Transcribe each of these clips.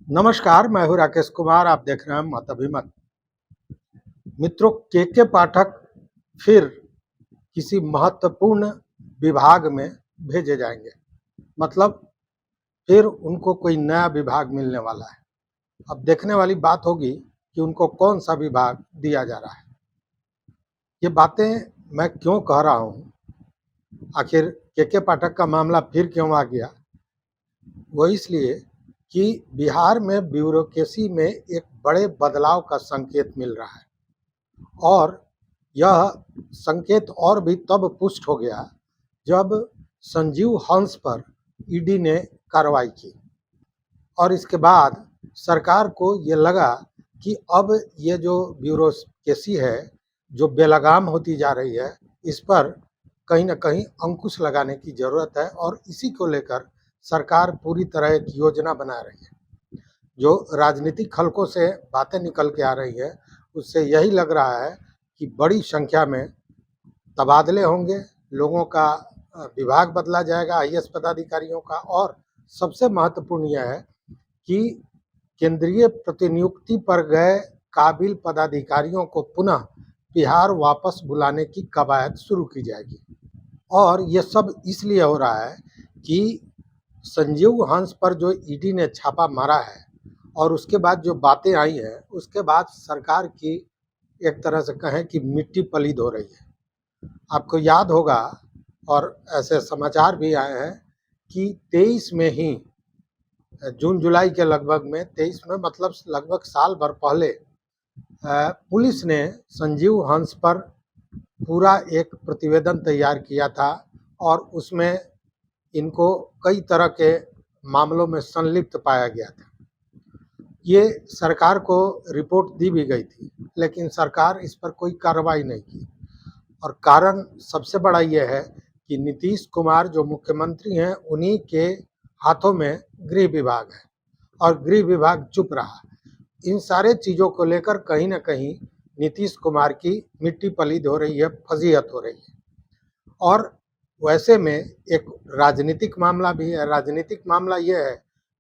नमस्कार, मैं हूँ राकेश कुमार। आप देख रहे हैं मत अभिमत। मित्रों, के पाठक फिर किसी महत्वपूर्ण विभाग में भेजे जाएंगे। मतलब फिर उनको कोई नया विभाग मिलने वाला है। अब देखने वाली बात होगी कि उनको कौन सा विभाग दिया जा रहा है। ये बातें मैं क्यों कह रहा हूँ, आखिर के पाठक का मामला फिर क्यों आ गया, वो इसलिए कि बिहार में ब्यूरोक्रेसी में एक बड़े बदलाव का संकेत मिल रहा है। और यह संकेत और भी तब पुष्ट हो गया जब संजीव हंस पर ईडी ने कार्रवाई की और इसके बाद सरकार को ये लगा कि अब ये जो ब्यूरोक्रेसी है, जो बेलगाम होती जा रही है, इस पर कहीं ना कहीं अंकुश लगाने की जरूरत है। और इसी को लेकर सरकार पूरी तरह एक योजना बना रही है। जो राजनीतिक हलकों से बातें निकल के आ रही है, उससे यही लग रहा है कि बड़ी संख्या में तबादले होंगे, लोगों का विभाग बदला जाएगा, आईएएस पदाधिकारियों का। और सबसे महत्वपूर्ण यह है कि केंद्रीय प्रतिनियुक्ति पर गए काबिल पदाधिकारियों को पुनः बिहार वापस बुलाने की कवायद शुरू की जाएगी। और ये सब इसलिए हो रहा है कि संजीव हंस पर जो ईडी ने छापा मारा है और उसके बाद जो बातें आई हैं, उसके बाद सरकार की एक तरह से कहें कि मिट्टी पलीद हो रही है। आपको याद होगा, और ऐसे समाचार भी आए हैं कि 23 में ही, जून जुलाई के लगभग में, 23 में मतलब लगभग साल भर पहले, पुलिस ने संजीव हंस पर पूरा एक प्रतिवेदन तैयार किया था और उसमें इनको कई तरह के मामलों में संलिप्त पाया गया था। ये सरकार को रिपोर्ट दी भी गई थी, लेकिन सरकार इस पर कोई कार्रवाई नहीं की। और कारण सबसे बड़ा ये है कि नीतीश कुमार जो मुख्यमंत्री हैं, उन्हीं के हाथों में गृह विभाग है और गृह विभाग चुप रहा। इन सारे चीज़ों को लेकर कहीं ना कहीं नीतीश कुमार की मिट्टी पलीद हो रही है, फजीहत हो रही है। और वैसे में एक राजनीतिक मामला भी है। राजनीतिक मामला यह है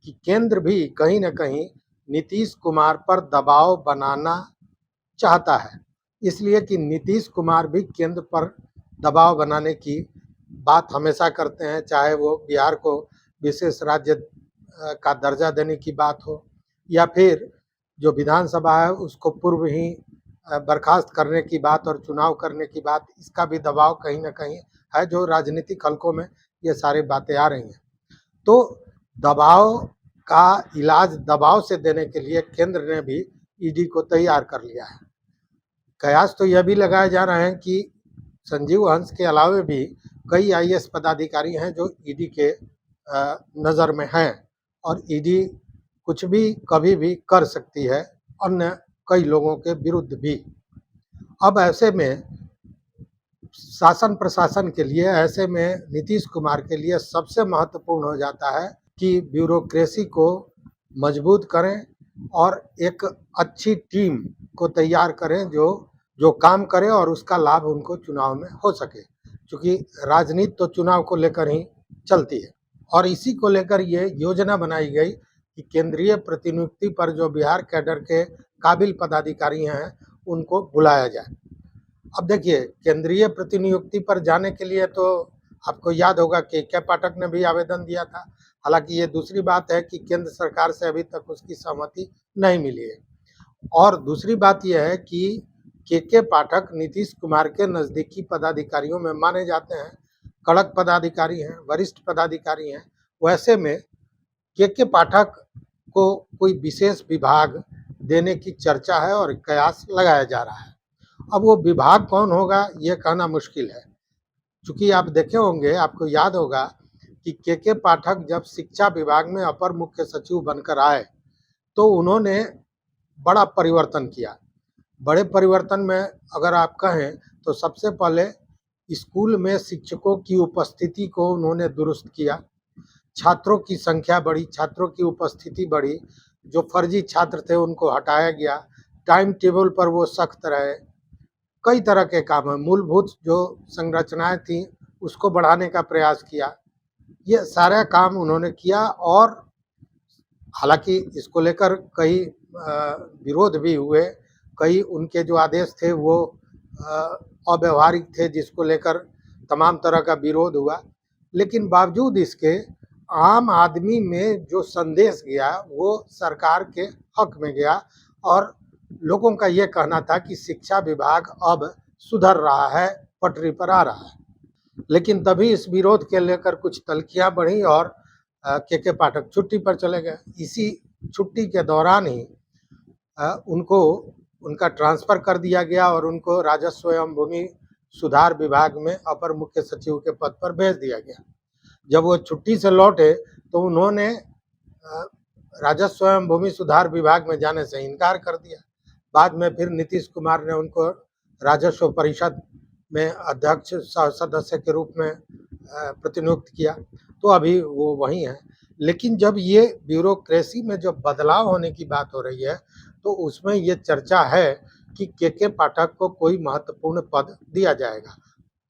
कि केंद्र भी कहीं ना कहीं नीतीश कुमार पर दबाव बनाना चाहता है, इसलिए कि नीतीश कुमार भी केंद्र पर दबाव बनाने की बात हमेशा करते हैं, चाहे वो बिहार को विशेष राज्य का दर्जा देने की बात हो, या फिर जो विधानसभा है उसको पूर्व ही बर्खास्त करने की बात और चुनाव करने की बात। इसका भी दबाव कहीं ना कहीं है, जो राजनीतिक हलकों में ये सारी बातें आ रही हैं। तो दबाव का इलाज दबाव से देने के लिए केंद्र ने भी ईडी को तैयार कर लिया है। कयास तो यह भी लगाए जा रहे हैं कि संजीव हंस के अलावे भी कई आईएएस पदाधिकारी हैं जो ईडी के नज़र में हैं, और ईडी कुछ भी कभी भी कर सकती है अन्य कई लोगों के विरुद्ध भी। अब ऐसे में शासन प्रशासन के लिए, ऐसे में नीतीश कुमार के लिए सबसे महत्वपूर्ण हो जाता है कि ब्यूरोक्रेसी को मजबूत करें और एक अच्छी टीम को तैयार करें जो जो काम करे और उसका लाभ उनको चुनाव में हो सके, क्योंकि राजनीति तो चुनाव को लेकर ही चलती है। और इसी को लेकर ये योजना बनाई गई कि केंद्रीय प्रतिनियुक्ति पर जो बिहार कैडर के काबिल पदाधिकारी हैं, उनको बुलाया जाए। अब देखिए, केंद्रीय प्रतिनियुक्ति पर जाने के लिए तो आपको याद होगा कि के पाठक ने भी आवेदन दिया था। हालांकि ये दूसरी बात है कि केंद्र सरकार से अभी तक उसकी सहमति नहीं मिली है। और दूसरी बात यह है कि के पाठक नीतीश कुमार के नज़दीकी पदाधिकारियों में माने जाते हैं, कड़क पदाधिकारी हैं, वरिष्ठ पदाधिकारी हैं। वैसे में के पाठक को कोई विशेष विभाग देने की चर्चा है और कयास लगाया जा रहा है। अब वो विभाग कौन होगा ये कहना मुश्किल है, क्योंकि आप देखे होंगे, आपको याद होगा कि के पाठक जब शिक्षा विभाग में अपर मुख्य सचिव बनकर आए तो उन्होंने बड़ा परिवर्तन किया। बड़े परिवर्तन में अगर आप कहें तो सबसे पहले स्कूल में शिक्षकों की उपस्थिति को उन्होंने दुरुस्त किया, छात्रों की संख्या बढ़ी, छात्रों की उपस्थिति बढ़ी, जो फर्जी छात्र थे उनको हटाया गया, टाइम टेबल पर वो सख्त रहे, कई तरह के काम हैं, मूलभूत जो संरचनाएं थी उसको बढ़ाने का प्रयास किया। ये सारा काम उन्होंने किया और हालांकि इसको लेकर कई विरोध भी हुए, कई उनके जो आदेश थे वो अव्यवहारिक थे, जिसको लेकर तमाम तरह का विरोध हुआ। लेकिन बावजूद इसके आम आदमी में जो संदेश गया वो सरकार के हक में गया, और लोगों का ये कहना था कि शिक्षा विभाग अब सुधर रहा है, पटरी पर आ रहा है। लेकिन तभी इस विरोध के लेकर कुछ तल्खियां बढ़ी और के पाठक छुट्टी पर चले गए। इसी छुट्टी के दौरान ही उनको उनका ट्रांसफ़र कर दिया गया और उनको राजस्व एवं भूमि सुधार विभाग में अपर मुख्य सचिव के पद पर भेज दिया गया। जब वो छुट्टी से लौटे तो उन्होंने राजस्व एवं भूमि सुधार विभाग में जाने से इनकार कर दिया। बाद में फिर नीतीश कुमार ने उनको राजस्व परिषद में अध्यक्ष सदस्य के रूप में प्रतिनियुक्त किया, तो अभी वो वहीं है। लेकिन जब ये ब्यूरोक्रेसी में जो बदलाव होने की बात हो रही है, तो उसमें ये चर्चा है कि के पाठक को कोई महत्वपूर्ण पद दिया जाएगा,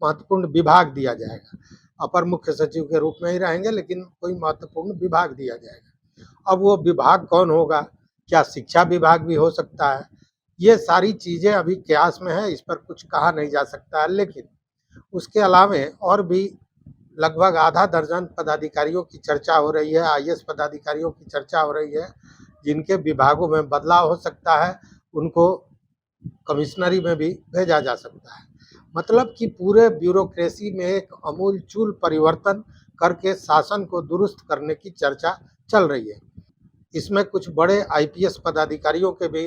महत्वपूर्ण विभाग दिया जाएगा। अपर मुख्य सचिव के रूप में ही रहेंगे, लेकिन कोई महत्वपूर्ण विभाग दिया जाएगा। अब वो विभाग कौन होगा? क्या शिक्षा विभाग भी हो सकता है? ये सारी चीज़ें अभी कयास में है, इस पर कुछ कहा नहीं जा सकता है। लेकिन उसके अलावे और भी लगभग आधा दर्जन पदाधिकारियों की चर्चा हो रही है, आईएएस पदाधिकारियों की चर्चा हो रही है, जिनके विभागों में बदलाव हो सकता है, उनको कमिश्नरी में भी भेजा जा सकता है। मतलब कि पूरे ब्यूरोक्रेसी में एक आमूलचूल परिवर्तन करके शासन को दुरुस्त करने की चर्चा चल रही है। इसमें कुछ बड़े आईपीएस पदाधिकारियों के भी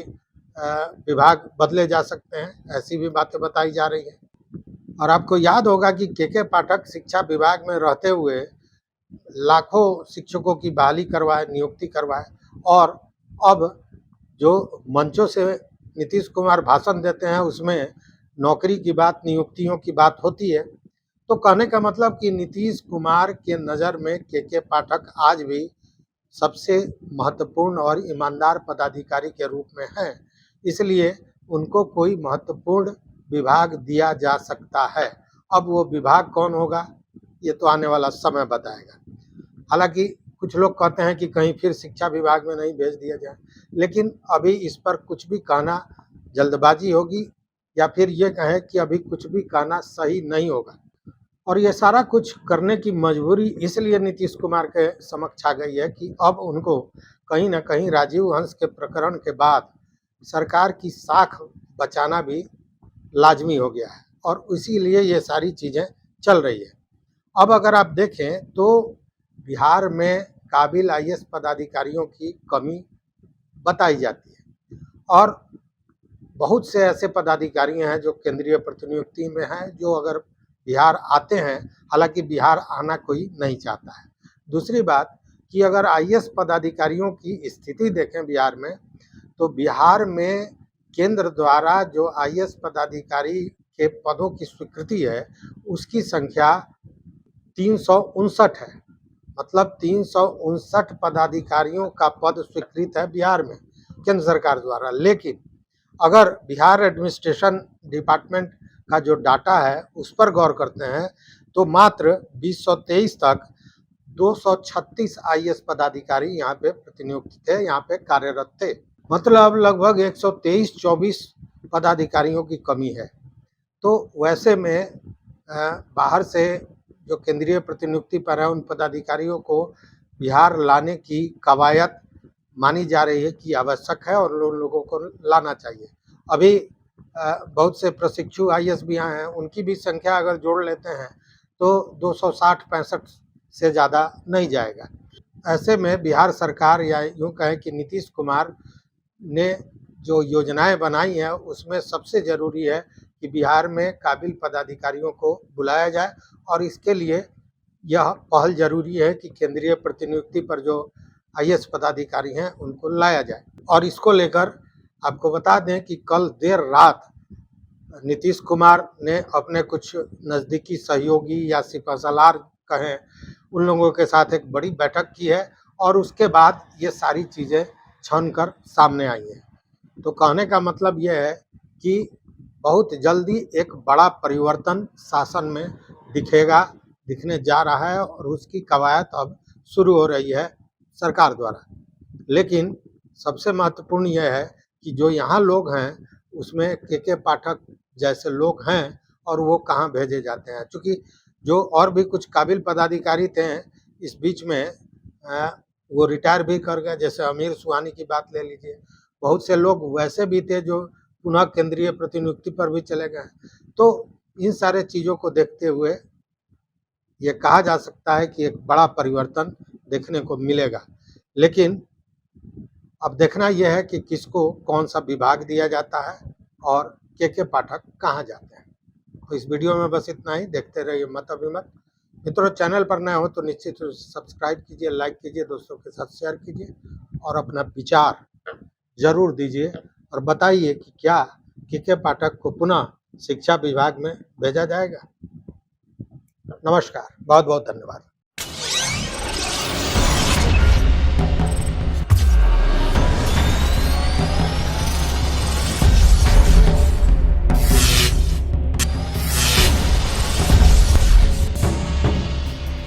विभाग बदले जा सकते हैं, ऐसी भी बातें बताई जा रही हैं। और आपको याद होगा कि के पाठक शिक्षा विभाग में रहते हुए लाखों शिक्षकों की बहाली करवाए, नियुक्ति करवाए, और अब जो मंचों से नीतीश कुमार भाषण देते हैं उसमें नौकरी की बात, नियुक्तियों की बात होती है। तो कहने का मतलब कि नीतीश कुमार के नज़र में के पाठक आज भी सबसे महत्वपूर्ण और ईमानदार पदाधिकारी के रूप में हैं, इसलिए उनको कोई महत्वपूर्ण विभाग दिया जा सकता है। अब वो विभाग कौन होगा ये तो आने वाला समय बताएगा। हालांकि कुछ लोग कहते हैं कि कहीं फिर शिक्षा विभाग में नहीं भेज दिया जाए, लेकिन अभी इस पर कुछ भी कहना जल्दबाजी होगी, या फिर ये कहें कि अभी कुछ भी कहना सही नहीं होगा। और ये सारा कुछ करने की मजबूरी इसलिए नीतीश कुमार के समक्ष आ गई है कि अब उनको कहीं ना कहीं राजीव हंस के प्रकरण के बाद सरकार की साख बचाना भी लाजमी हो गया है, और इसीलिए ये सारी चीज़ें चल रही है। अब अगर आप देखें तो बिहार में काबिल आईएएस पदाधिकारियों की कमी बताई जाती है, और बहुत से ऐसे पदाधिकारी हैं जो केंद्रीय प्रतिनियुक्ति में हैं, जो अगर बिहार आते हैं, हालांकि बिहार आना कोई नहीं चाहता है। दूसरी बात कि अगर आईएएस पदाधिकारियों की स्थिति देखें बिहार में, तो बिहार में केंद्र द्वारा जो आईएएस पदाधिकारी के पदों की स्वीकृति है उसकी संख्या 359 है। मतलब 359 पदाधिकारियों का पद स्वीकृत है बिहार में केंद्र सरकार द्वारा। लेकिन अगर बिहार एडमिनिस्ट्रेशन डिपार्टमेंट का जो डाटा है उस पर गौर करते हैं तो मात्र 2023 तक 236 आईएएस पदाधिकारी यहाँ पे प्रतिनियुक्त थे, यहाँ पे कार्यरत थे। मतलब लगभग 123-24 पदाधिकारियों की कमी है। तो वैसे में बाहर से जो केंद्रीय प्रतिनियुक्ति पर है उन पदाधिकारियों को बिहार लाने की कवायद मानी जा रही है कि आवश्यक है और उन लोगों को लाना चाहिए। अभी बहुत से प्रशिक्षु आईएएस भी आए हैं, उनकी भी संख्या अगर जोड़ लेते हैं तो 260-65 से ज़्यादा नहीं जाएगा। ऐसे में बिहार सरकार, या यूँ कहें कि नीतीश कुमार ने जो योजनाएं बनाई हैं उसमें सबसे ज़रूरी है कि बिहार में काबिल पदाधिकारियों को बुलाया जाए, और इसके लिए यह पहल ज़रूरी है कि केंद्रीय प्रतिनियुक्ति पर जो आईएएस पदाधिकारी हैं उनको लाया जाए। और इसको लेकर आपको बता दें कि कल देर रात नीतीश कुमार ने अपने कुछ नज़दीकी सहयोगी या सिपहसालार कहें, उन लोगों के साथ एक बड़ी बैठक की है, और उसके बाद ये सारी चीज़ें छन कर सामने आई हैं। तो कहने का मतलब ये है कि बहुत जल्दी एक बड़ा परिवर्तन शासन में दिखने जा रहा है, और उसकी कवायद अब शुरू हो रही है सरकार द्वारा। लेकिन सबसे महत्वपूर्ण यह है कि जो यहाँ लोग हैं, उसमें के पाठक जैसे लोग हैं और वो कहाँ भेजे जाते हैं। चूँकि जो और भी कुछ काबिल पदाधिकारी थे इस बीच में वो रिटायर भी कर गए, जैसे अमीर सुहानी की बात ले लीजिए। बहुत से लोग वैसे भी थे जो पुनः केंद्रीय प्रतिनियुक्ति पर भी चले गए। तो इन सारे चीज़ों को देखते हुए ये कहा जा सकता है कि एक बड़ा परिवर्तन देखने को मिलेगा। लेकिन अब देखना यह है कि किसको कौन सा विभाग दिया जाता है और के पाठक कहाँ जाते हैं। तो इस वीडियो में बस इतना ही। देखते रहिए मत अभिमत। मित्रों, चैनल पर नए हो तो निश्चित रूप से सब्सक्राइब कीजिए, लाइक कीजिए, दोस्तों के साथ शेयर कीजिए और अपना विचार जरूर दीजिए और बताइए कि क्या के पाठक को पुनः शिक्षा विभाग में भेजा जाएगा। नमस्कार, बहुत बहुत धन्यवाद।